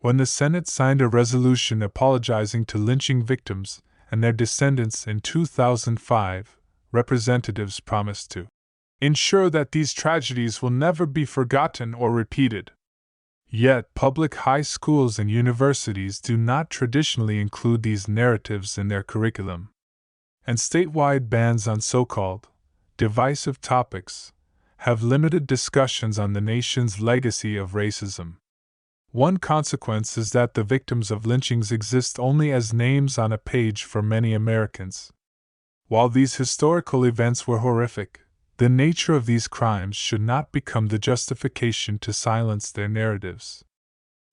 when the Senate signed a resolution apologizing to lynching victims and their descendants in 2005, representatives promised to ensure that these tragedies will never be forgotten or repeated. Yet, public high schools and universities do not traditionally include these narratives in their curriculum. And statewide bans on so-called divisive topics have limited discussions on the nation's legacy of racism. One consequence is that the victims of lynchings exist only as names on a page for many Americans. While these historical events were horrific, the nature of these crimes should not become the justification to silence their narratives.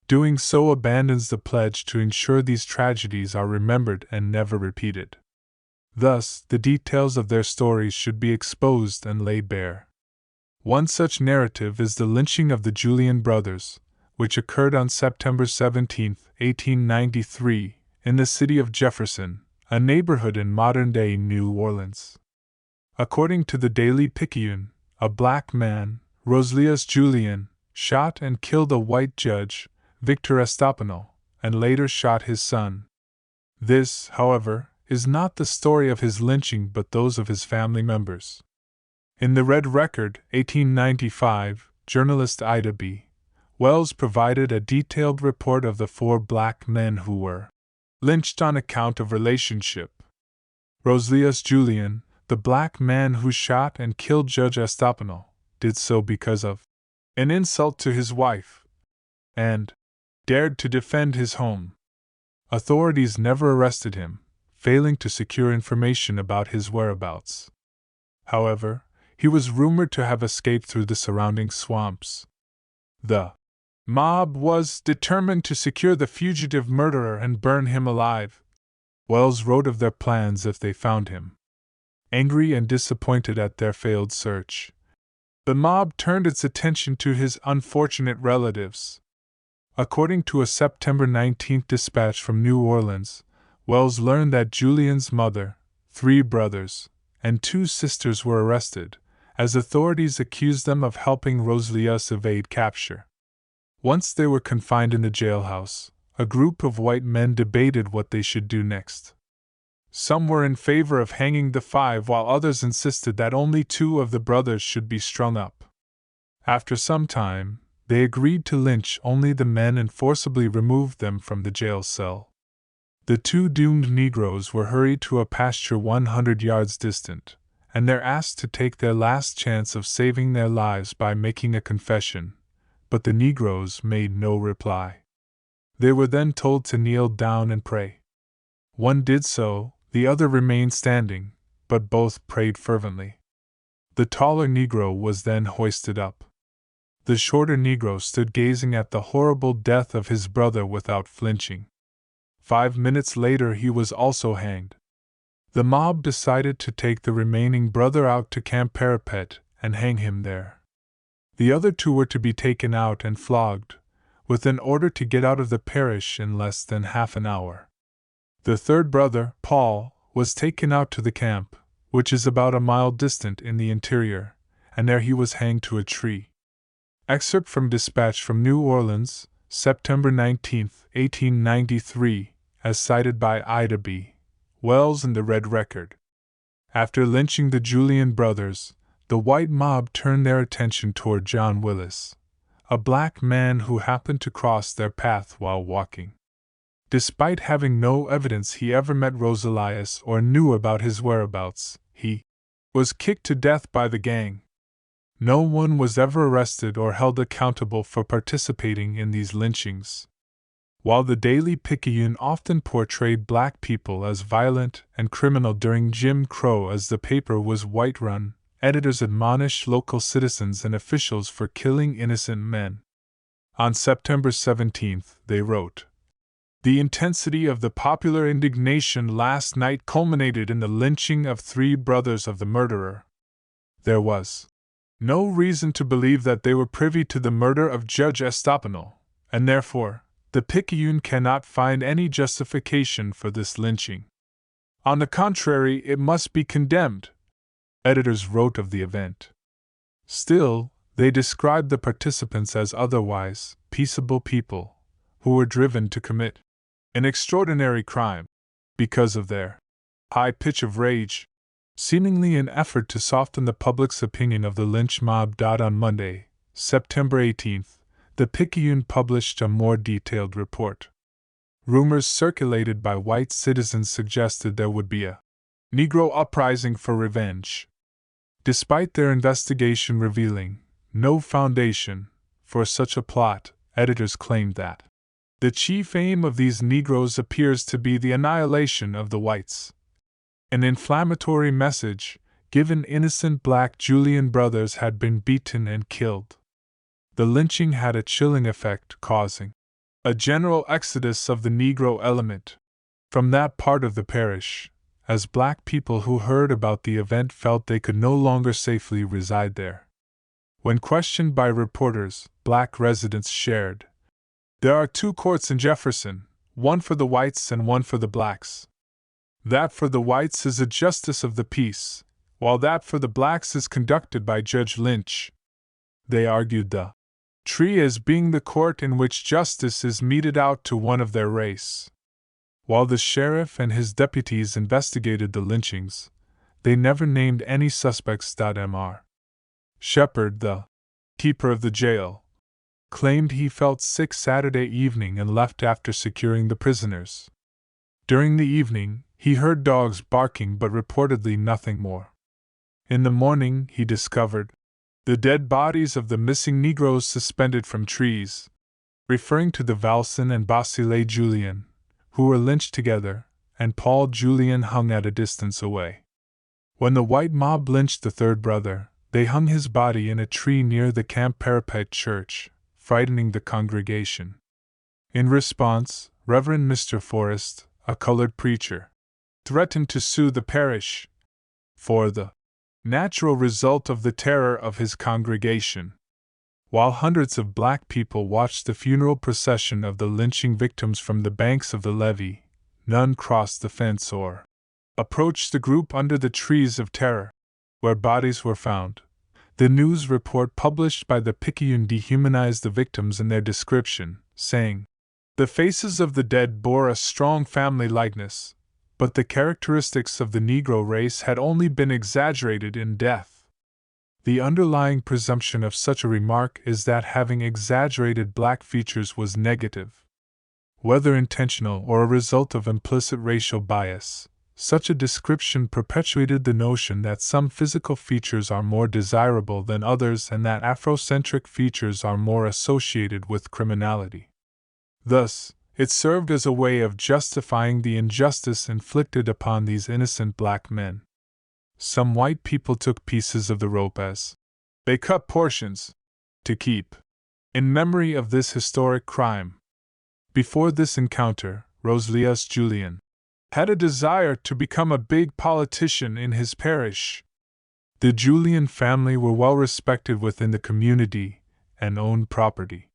Doing so abandons the pledge to ensure these tragedies are remembered and never repeated. Thus, the details of their stories should be exposed and laid bare. One such narrative is the lynching of the Julian brothers, which occurred on September 17, 1893, in the city of Jefferson, a neighborhood in modern-day New Orleans. According to the Daily Picayune, a black man, Julian, shot and killed a white judge, Victor Estopano, and later shot his son. This, however, is not the story of his lynching but those of his family members. In the Red Record, 1895, journalist Ida B. Wells provided a detailed report of the 4 black men who were lynched on account of relationship. Julian, the black man who shot and killed Judge Estopano, did so because of an insult to his wife, and dared to defend his home. Authorities never arrested him, failing to secure information about his whereabouts. However, he was rumored to have escaped through the surrounding swamps. The mob was determined to secure the fugitive murderer and burn him alive. Wells wrote of their plans if they found him. Angry and disappointed at their failed search, the mob turned its attention to his unfortunate relatives. According to a September 19 dispatch from New Orleans, Wells learned that Julian's mother, 3 brothers, and 2 sisters were arrested, as authorities accused them of helping Roselius evade capture. Once they were confined in the jailhouse, a group of white men debated what they should do next. Some were in favor of hanging the 5, while others insisted that only 2 of the brothers should be strung up. After some time, they agreed to lynch only the men and forcibly removed them from the jail cell. The 2 doomed Negroes were hurried to a pasture 100 yards distant, and they're asked to take their last chance of saving their lives by making a confession, but the Negroes made no reply. They were then told to kneel down and pray. One did so, the other remained standing, but both prayed fervently. The taller Negro was then hoisted up. The shorter Negro stood gazing at the horrible death of his brother without flinching. 5 minutes later he was also hanged. The mob decided to take the remaining brother out to Camp Parapet and hang him there. The other 2 were to be taken out and flogged, with an order to get out of the parish in less than half an hour. The 3rd brother, Paul, was taken out to the camp, which is about a mile distant in the interior, and there he was hanged to a tree. Excerpt from Dispatch from New Orleans, September 19, 1893, as cited by Ida B. Wells in the Red Record. After lynching the Julian brothers, the white mob turned their attention toward John Willis, a black man who happened to cross their path while walking. Despite having no evidence he ever met Roselius or knew about his whereabouts, he was kicked to death by the gang. No one was ever arrested or held accountable for participating in these lynchings. While the Daily Picayune often portrayed black people as violent and criminal during Jim Crow as the paper was white-run, editors admonished local citizens and officials for killing innocent men. On September 17, they wrote, "The intensity of the popular indignation last night culminated in the lynching of 3 brothers of the murderer. There was no reason to believe that they were privy to the murder of Judge Estopano, and therefore, the Picayune cannot find any justification for this lynching. On the contrary, it must be condemned," editors wrote of the event. Still, they described the participants as otherwise peaceable people, who were driven to commit an extraordinary crime because of their high pitch of rage, seemingly an effort to soften the public's opinion of the lynch mob. On Monday, September 18th, the Picayune published a more detailed report. Rumors circulated by white citizens suggested there would be a Negro uprising for revenge. Despite their investigation revealing no foundation for such a plot, editors claimed that the chief aim of these Negroes appears to be the annihilation of the whites. An inflammatory message given innocent black Julian brothers had been beaten and killed. The lynching had a chilling effect, causing a general exodus of the Negro element from that part of the parish, as black people who heard about the event felt they could no longer safely reside there. When questioned by reporters, black residents shared, "There are two courts in Jefferson, one for the whites and one for the blacks. That for the whites is a justice of the peace, while that for the blacks is conducted by Judge Lynch." They argued the tree as being the court in which justice is meted out to one of their race. While the sheriff and his deputies investigated the lynchings, they never named any suspects. Mr. Shepard, the keeper of the jail, claimed he felt sick Saturday evening and left after securing the prisoners. During the evening, he heard dogs barking but reportedly nothing more. In the morning, he discovered the dead bodies of the missing Negroes suspended from trees, referring to the Valsin and Basile Julian, who were lynched together, and Paul Julian hung at a distance away. When the white mob lynched the third brother, they hung his body in a tree near the Camp Parapet Church, frightening the congregation. In response, Reverend Mr. Forrest, a colored preacher, threatened to sue the parish for the natural result of the terror of his congregation. While hundreds of black people watched the funeral procession of the lynching victims from the banks of the levee, none crossed the fence or approached the group under the trees of terror, where bodies were found. The news report published by the Picayune dehumanized the victims in their description, saying, "The faces of the dead bore a strong family likeness, but the characteristics of the Negro race had only been exaggerated in death." The underlying presumption of such a remark is that having exaggerated black features was negative. Whether intentional or a result of implicit racial bias, such a description perpetuated the notion that some physical features are more desirable than others and that Afrocentric features are more associated with criminality. Thus, it served as a way of justifying the injustice inflicted upon these innocent black men. Some white people took pieces of the rope as they cut portions to keep in memory of this historic crime. Before this encounter, Roselius Julian had a desire to become a big politician in his parish. The Julian family were well respected within the community and owned property.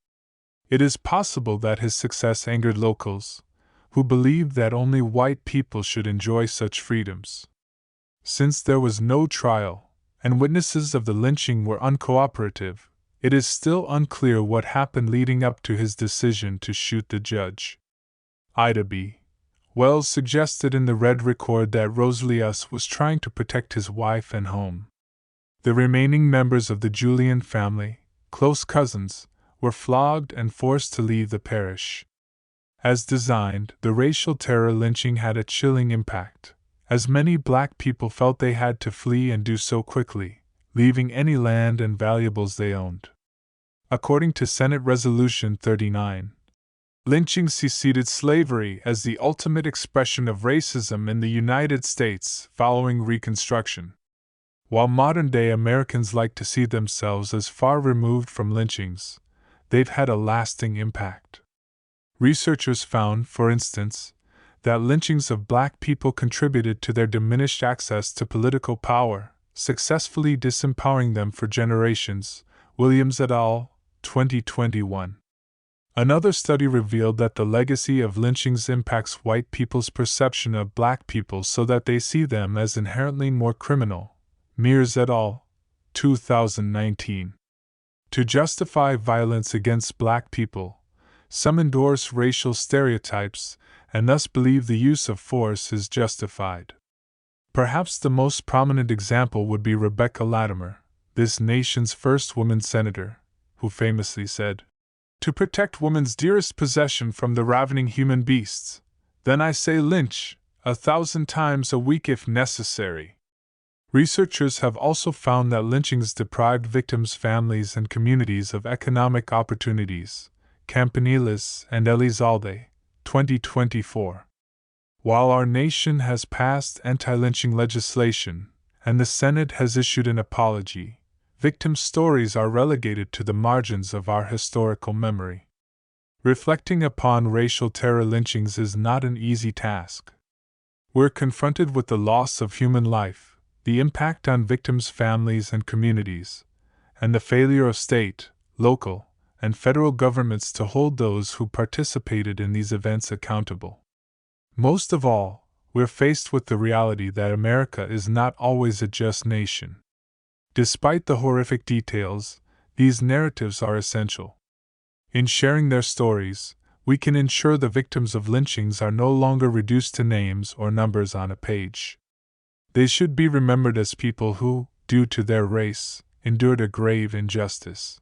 It is possible that his success angered locals, who believed that only white people should enjoy such freedoms. Since there was no trial, and witnesses of the lynching were uncooperative, it is still unclear what happened leading up to his decision to shoot the judge. Ida B. Wells suggested in the Red Record that Roselius was trying to protect his wife and home. The remaining members of the Julian family, close cousins, were flogged and forced to leave the parish. As designed, the racial terror lynching had a chilling impact, as many black people felt they had to flee and do so quickly, leaving any land and valuables they owned. According to Senate Resolution 39, lynching succeeded slavery as the ultimate expression of racism in the United States following Reconstruction. While modern-day Americans like to see themselves as far removed from lynchings, they've had a lasting impact. Researchers found, for instance, that lynchings of black people contributed to their diminished access to political power, successfully disempowering them for generations. Williams et al., 2021. Another study revealed that the legacy of lynchings impacts white people's perception of black people so that they see them as inherently more criminal. Mears et al., 2019. To justify violence against black people, Some endorse racial stereotypes and thus believe the use of force is justified. Perhaps the most prominent example would be Rebecca Latimer, this nation's first woman senator, who famously said, "To protect woman's dearest possession from the ravening human beasts, then I say lynch 1,000 times a week if necessary." Researchers have also found that lynchings deprived victims' families and communities of economic opportunities. Campaniles and Elizalde, 2024. While our nation has passed anti-lynching legislation, and the Senate has issued an apology, victim stories are relegated to the margins of our historical memory. Reflecting upon racial terror lynchings is not an easy task. We're confronted with the loss of human life, the impact on victims' families and communities, and the failure of state, local, and federal governments to hold those who participated in these events accountable. Most of all, we're faced with the reality that America is not always a just nation. Despite the horrific details, these narratives are essential. In sharing their stories, we can ensure the victims of lynchings are no longer reduced to names or numbers on a page. They should be remembered as people who, due to their race, endured a grave injustice.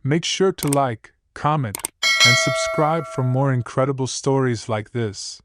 Make sure to like, comment, and subscribe for more incredible stories like this.